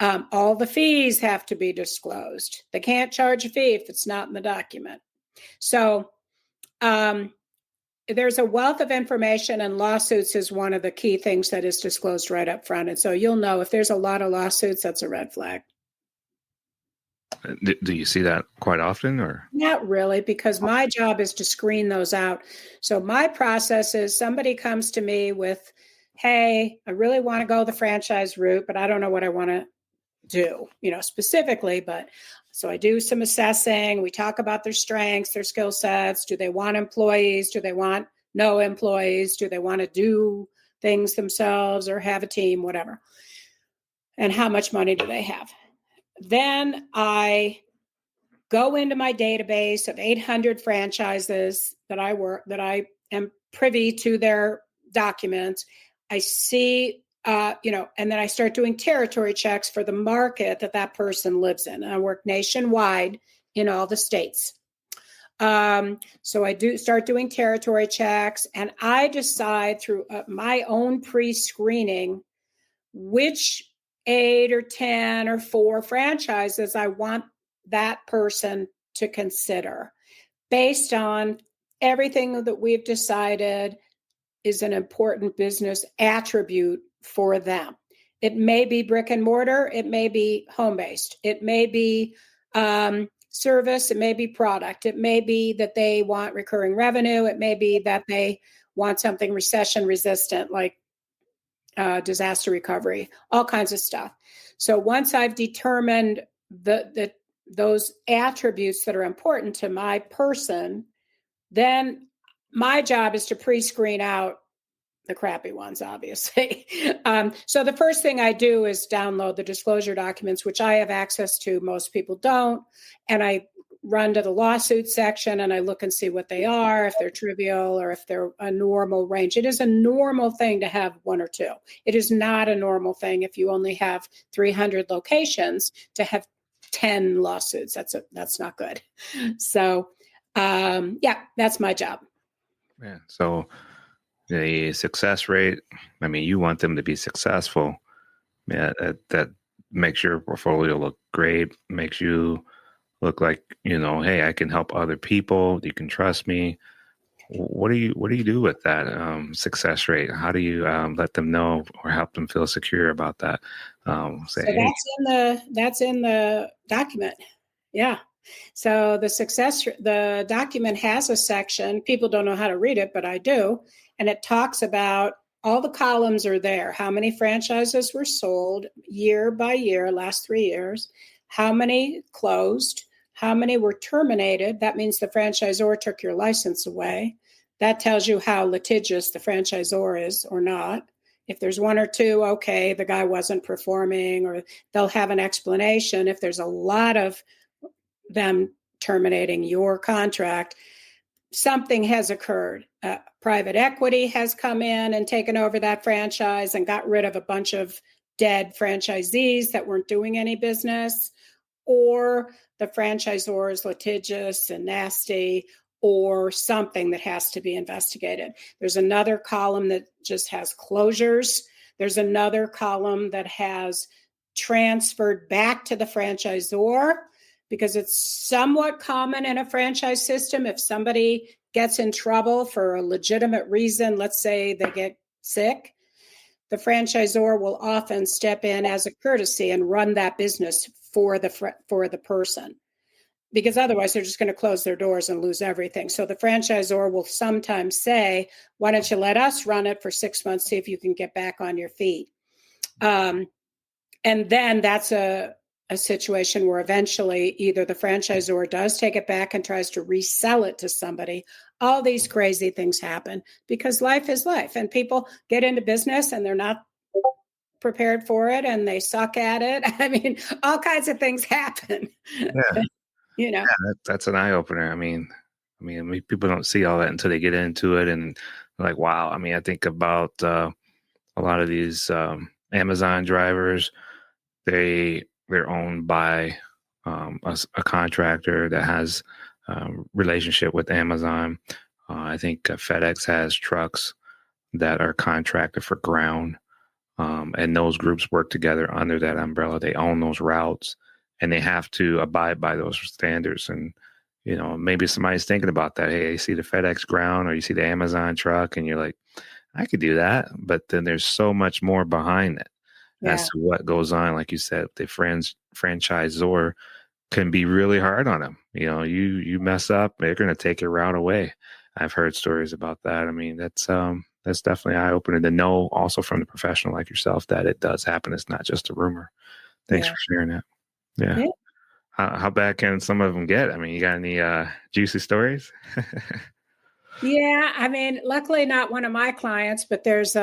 All the fees have to be disclosed. They can't charge a fee if it's not in the document. So there's a wealth of information, and lawsuits is one of the key things that is disclosed right up front. And so you'll know if there's a lot of lawsuits, that's a red flag. Do you see that quite often, or? Not really, because my job is to screen those out. So my process is somebody comes to me with, hey, I really want to go the franchise route, but I don't know what I want to do, specifically. But so I do some assessing. We talk about their strengths, their skill sets. Do they want employees? Do they want no employees? Do they want to do things themselves or have a team, whatever? And how much money do they have? Then I go into my database of 800 franchises that I am privy to their documents. I see, and then I start doing territory checks for the market that person lives in. I work nationwide in all the states. So I do start doing territory checks, and I decide through my own pre-screening which 8 or 10 or 4 franchises I want that person to consider based on everything that we've decided is an important business attribute for them. It may be brick and mortar, it may be home based, it may be service, it may be product, it may be that they want recurring revenue, it may be that they want something recession resistant like disaster recovery, all kinds of stuff. So once I've determined those attributes that are important to my person, then my job is to pre-screen out the crappy ones, obviously. So the first thing I do is download the disclosure documents, which I have access to. Most people don't. And I run to the lawsuit section and I look and see what they are, if they're trivial or if they're a normal range. It is a normal thing to have 1 or 2. It is not a normal thing if you only have 300 locations to have 10 lawsuits. That's not good. So that's my job. Yeah. So the success rate, I mean, you want them to be successful. Yeah, that makes your portfolio look great, makes you look like, hey, I can help other people. You can trust me. What do you do with that success rate? How do you let them know or help them feel secure about that? That's in the document. Yeah. So the document has a section. People don't know how to read it, but I do. And it talks about all the columns are there. How many franchises were sold year by year, last 3 years? How many closed? How many were terminated? That means the franchisor took your license away. That tells you how litigious the franchisor is or not. If there's 1 or 2, okay, the guy wasn't performing, or they'll have an explanation. If there's a lot of them terminating your contract, something has occurred. Private equity has come in and taken over that franchise and got rid of a bunch of dead franchisees that weren't doing any business, or the franchisor is litigious and nasty, or something that has to be investigated. There's another column that just has closures. There's another column that has transferred back to the franchisor, because it's somewhat common in a franchise system. If somebody gets in trouble for a legitimate reason, let's say they get sick, the franchisor will often step in as a courtesy and run that business for the person, because otherwise they're just going to close their doors and lose everything. So the franchisor will sometimes say, why don't you let us run it for 6 months, see if you can get back on your feet. And then that's a situation where eventually either the franchisor does take it back and tries to resell it to somebody. All these crazy things happen because life is life, and people get into business and they're not prepared for it and they suck at it. I mean, all kinds of things happen. Yeah. Yeah, that's an eye opener. I mean, people don't see all that until they get into it, and like, wow. I mean, I think about a lot of these Amazon drivers. They're owned by a contractor that has relationship with Amazon. I think FedEx has trucks that are contracted for ground, and those groups work together under that umbrella. They own those routes, and they have to abide by those standards. And maybe somebody's thinking about that. Hey, you see the FedEx ground or you see the Amazon truck, and you're like, I could do that. But then there's so much more behind it. As to what goes on. Like you said, the franchisor can be really hard on them. You mess up, they're going to take your route away. I've heard stories about that. I mean, that's definitely eye opening to know, also from the professional like yourself, that it does happen. It's not just a rumor. Thanks for sharing that. Yeah. How bad can some of them get? I mean, you got any juicy stories? Yeah, I mean, luckily not one of my clients, but there's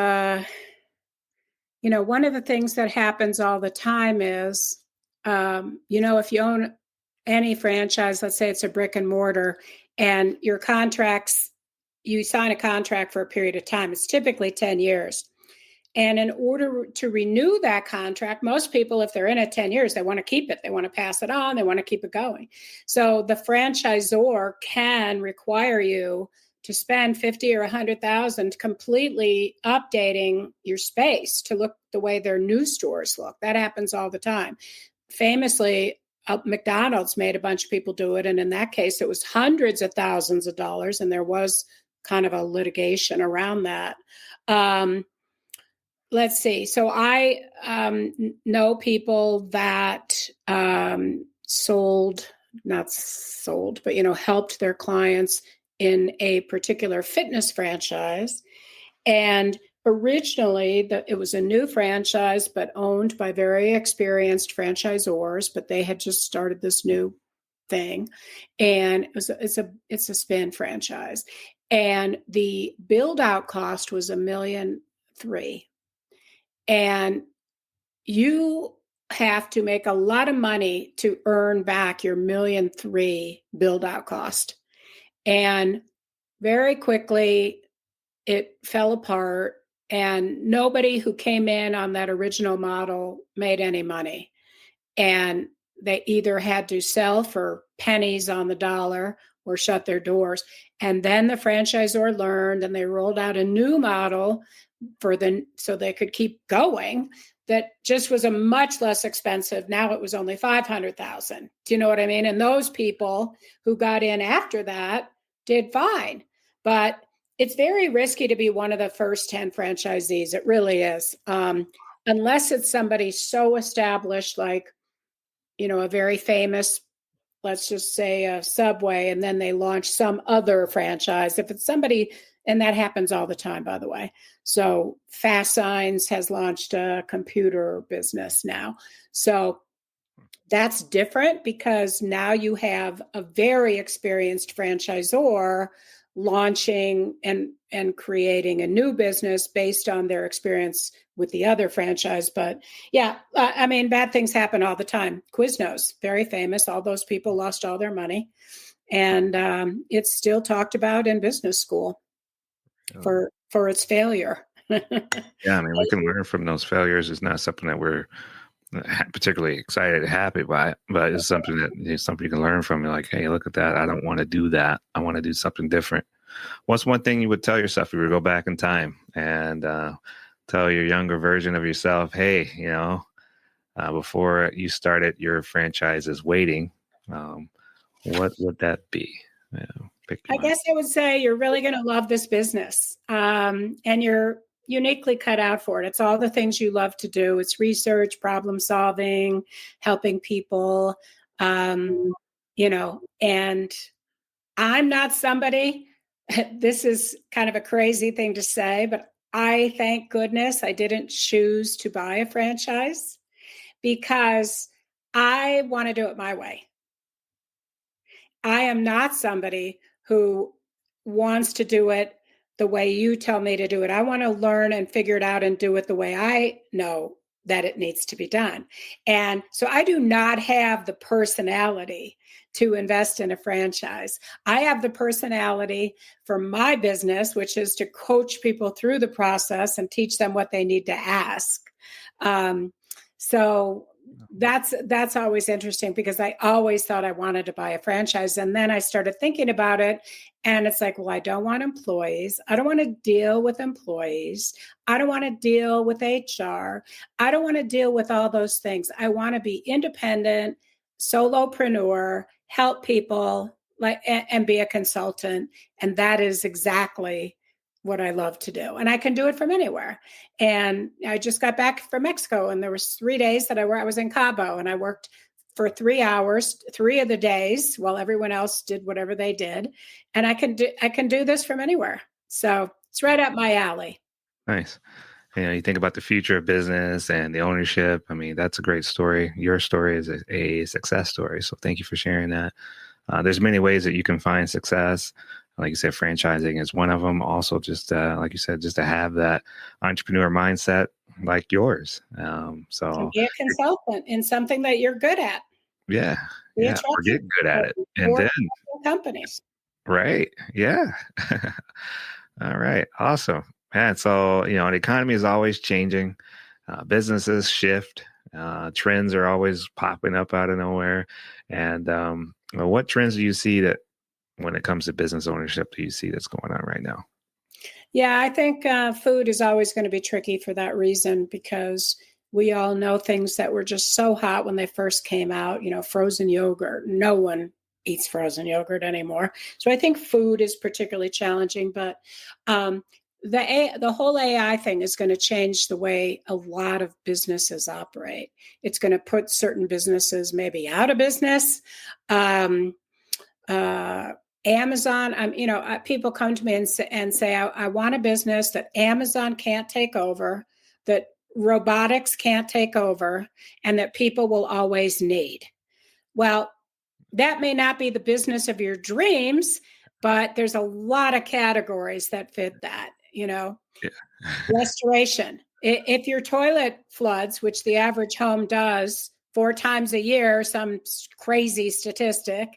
one of the things that happens all the time is, if you own any franchise, let's say it's a brick and mortar, and your contracts, you sign a contract for a period of time. It's typically 10 years. And in order to renew that contract, most people, if they're in it 10 years, they want to keep it. They want to pass it on. They want to keep it going. So the franchisor can require you to spend 50 or 100,000 completely updating your space to look the way their new stores look. That happens all the time. Famously, McDonald's made a bunch of people do it. And in that case, it was hundreds of thousands of dollars. And there was kind of a litigation around that. Let's see. So I know people that not sold, but, helped their clients in a particular fitness franchise. And originally, it was a new franchise, but owned by very experienced franchisors, but they had just started this new thing. And it's a spin franchise. And the build out cost was $1.3 million. And you have to make a lot of money to earn back your $1.3 million build out cost. And very quickly it fell apart, and nobody who came in on that original model made any money. And they either had to sell for pennies on the dollar or shut their doors. And then the franchisor learned, and they rolled out a new model so they could keep going, that just was a much less expensive. Now it was only 500,000. Do you know what I mean? And those people who got in after that did fine. But it's very risky to be one of the first 10 franchisees. It really is. Unless it's somebody so established, like, a very famous, let's just say a Subway, and then they launch some other franchise. If it's somebody, and that happens all the time, by the way. So Fast Signs has launched a computer business now. So that's different, because now you have a very experienced franchisor launching and creating a new business based on their experience with the other franchise. But yeah, bad things happen all the time. Quiznos, very famous. All those people lost all their money. And it's still talked about in business school for its failure. Yeah, we can learn from those failures. It's not something that we're particularly excited and happy by, but it's something that something you can learn from. You're like, hey, look at that. I don't want to do that. I want to do something different. What's one thing you would tell yourself if you were to go back in time and tell your younger version of yourself, hey, before you started your franchises waiting, what would that be? I guess I would say you're really going to love this business, and you're uniquely cut out for it. It's all the things you love to do. It's research, problem solving, helping people, and I'm not somebody, this is kind of a crazy thing to say, but I thank goodness I didn't choose to buy a franchise, because I want to do it my way. I am not somebody who wants to do it the way you tell me to do it. I want to learn and figure it out and do it the way I know that it needs to be done. And so I do not have the personality to invest in a franchise. I have the personality for my business, which is to coach people through the process and teach them what they need to ask. So that's always interesting, because I always thought I wanted to buy a franchise. And then I started thinking about it, and it's like, well, I don't want employees. I don't want to deal with employees. I don't want to deal with HR. I don't want to deal with all those things. I want to be independent, solopreneur, help people, and be a consultant. And that is exactly what I love to do. And I can do it from anywhere. And I just got back from Mexico, and there was 3 days that I was in Cabo, and I worked for 3 hours, 3 of the days, while everyone else did whatever they did. And I can do this from anywhere. So it's right up my alley. Nice. You think about the future of business and the ownership. That's a great story. Your story is a success story. So thank you for sharing that. There's many ways that you can find success. Like you said, franchising is one of them. Also, just like you said, just to have that entrepreneur mindset like yours. So be a consultant in something that you're good at. Yeah. Or get good at it. And then companies. Right. Yeah. All right. Awesome. And so, the economy is always changing. Businesses shift. Trends are always popping up out of nowhere. And what trends do you see that when it comes to business ownership, do you see that's going on right now? Yeah, I think food is always going to be tricky for that reason because we all know things that were just so hot when they first came out, frozen yogurt. No one eats frozen yogurt anymore. So I think food is particularly challenging, but the whole AI thing is going to change the way a lot of businesses operate. It's going to put certain businesses maybe out of business. Um, Amazon, people come to me and say, I want a business that Amazon can't take over, that robotics can't take over, and that people will always need. Well, that may not be the business of your dreams, but there's a lot of categories that fit that, Yeah. Restoration. If your toilet floods, which the average home does 4 times a year, some crazy statistic,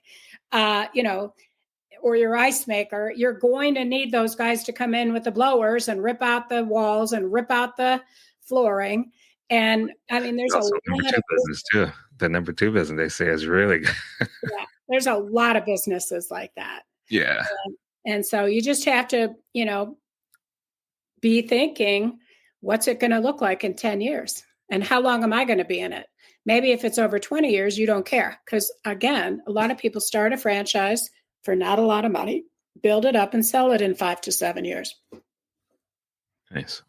or your ice maker, you're going to need those guys to come in with the blowers and rip out the walls and rip out the flooring. And I mean, there's Also, a number lot two of business too. The number two business they say is really good. yeah, there's a lot of businesses like that. Yeah. And so you just have to, be thinking, what's it going to look like in 10 years? And how long am I going to be in it? Maybe if it's over 20 years, you don't care. Because again, a lot of people start a franchise for not a lot of money, build it up and sell it in 5 to 7 years. Nice.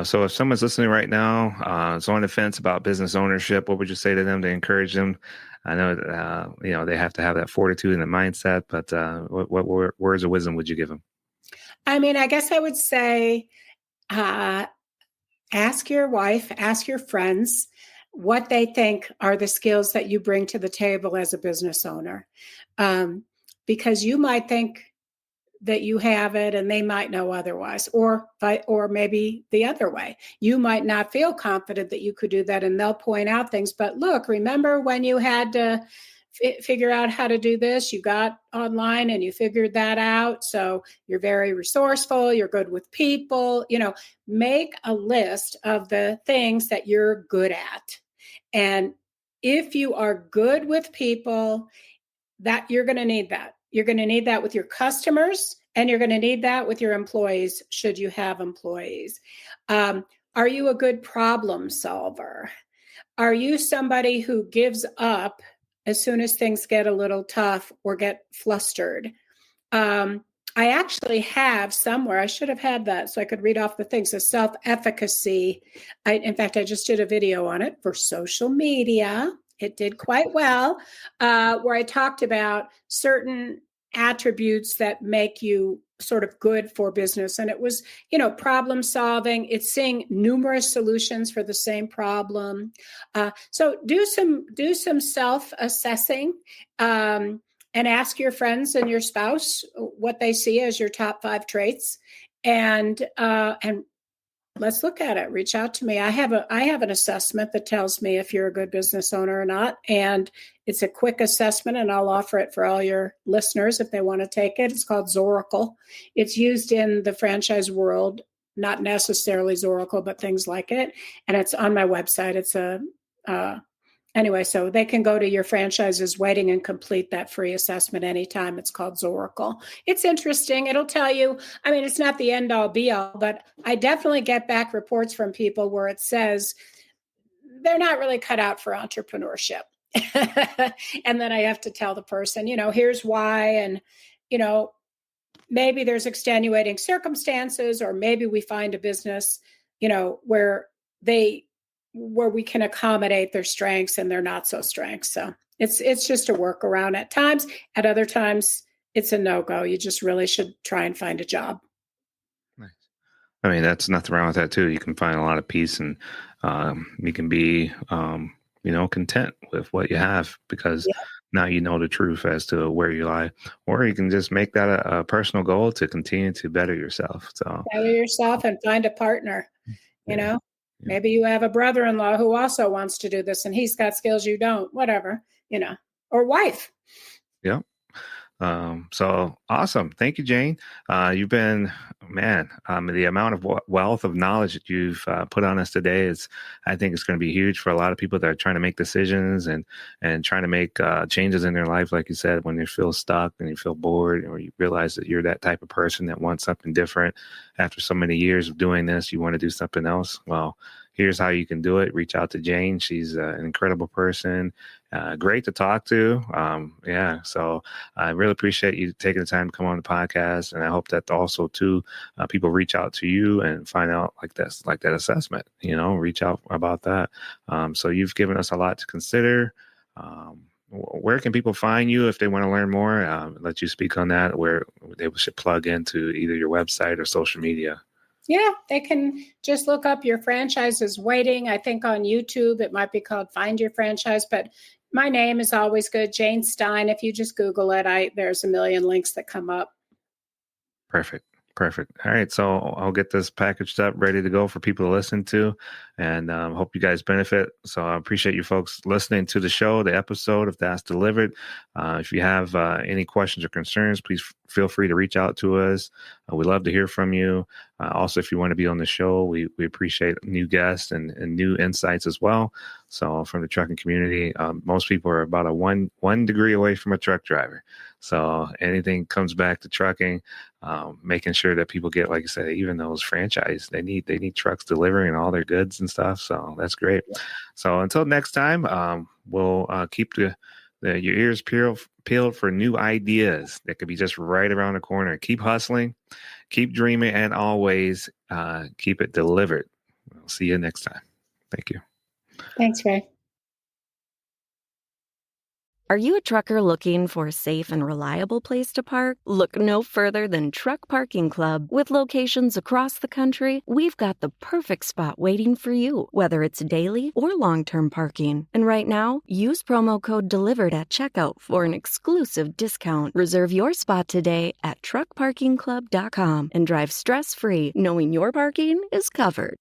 So if someone's listening right now, is on the fence about business ownership, what would you say to them to encourage them? I know, they have to have that fortitude and the mindset, but what words of wisdom would you give them? I mean, I guess I would say, ask your wife, ask your friends what they think are the skills that you bring to the table as a business owner. Because you might think that you have it and they might know otherwise, or maybe the other way. You might not feel confident that you could do that and they'll point out things. But look, remember when you had to figure out how to do this, you got online and you figured that out. So you're very resourceful, you're good with people, make a list of the things that you're good at. And if you are good with people, that you're going to need that. You're going to need that with your customers, and you're going to need that with your employees, should you have employees. Are you a good problem solver? Are you somebody who gives up as soon as things get a little tough or get flustered? I actually have somewhere, I should have had that so I could read off the things, a self-efficacy. In fact, I just did a video on it for social media. It did quite well, where I talked about certain attributes that make you sort of good for business. And it was, problem solving. It's seeing numerous solutions for the same problem. So do some self-assessing, and ask your friends and your spouse what they see as your top 5 traits. And let's look at it. Reach out to me. I have an assessment that tells me if you're a good business owner or not. And it's a quick assessment, and I'll offer it for all your listeners if they want to take it. It's called Zoracle. It's used in the franchise world, not necessarily Zoracle, but things like it. And it's on my website. It's anyway, so they can go to your franchise's waiting and complete that free assessment anytime. It's called Zoracle. It's interesting. It'll tell you, I mean, it's not the end all be all, but I definitely get back reports from people where it says they're not really cut out for entrepreneurship. And then I have to tell the person, here's why. And, maybe there's extenuating circumstances, or maybe we find a business, where we can accommodate their strengths and their not so strengths. So it's just a workaround at times. At other times, it's a no-go. You just really should try and find a job. Nice. I mean, that's nothing wrong with that too. You can find a lot of peace, and you can be, content with what you have, because now you know the truth as to where you lie. Or you can just make that a personal goal to continue to better yourself. So better yourself and find a partner. Maybe you have a brother-in-law who also wants to do this, and he's got skills you don't. Whatever, or wife. Yeah. So awesome. Thank you, Jane. You've been, man, the amount of wealth of knowledge that you've put on us today is, I think it's going to be huge for a lot of people that are trying to make decisions and trying to make changes in their life. Like you said, when you feel stuck and you feel bored, or you realize that you're that type of person that wants something different after so many years of doing this, you want to do something else. Well, here's how you can do it. Reach out to Jane. She's an incredible person. Great to talk to. So I really appreciate you taking the time to come on the podcast, and I hope that also too people reach out to you and find out like that assessment. Reach out about that. So you've given us a lot to consider. Where can people find you if they want to learn more? Let you speak on that. Where they should plug into either your website or social media. Yeah, they can just look up Your Franchise is Waiting. I think on YouTube it might be called Find Your Franchise, but my name is always good, Jane Stein. If you just Google it, there's a million links that come up. Perfect. All right. So I'll get this packaged up, ready to go for people to listen to, and hope you guys benefit. So I appreciate you folks listening to the show, the episode of That's Delivered. If you have any questions or concerns, please feel free to reach out to us. We'd love to hear from you. Also, if you want to be on the show, we appreciate new guests and new insights as well. So from the trucking community, most people are about a one degree away from a truck driver. So anything comes back to trucking, making sure that people get, like I said, even those franchise, they need trucks delivering all their goods and stuff. So that's great. So until next time, we'll keep your ears peeled for new ideas that could be just right around the corner. Keep hustling, keep dreaming, and always keep it delivered. We'll see you next time. Thank you. Thanks, Ray. Are you a trucker looking for a safe and reliable place to park? Look no further than Truck Parking Club. With locations across the country, we've got the perfect spot waiting for you, whether it's daily or long-term parking. And right now, use promo code DELIVERED at checkout for an exclusive discount. Reserve your spot today at truckparkingclub.com and drive stress-free, knowing your parking is covered.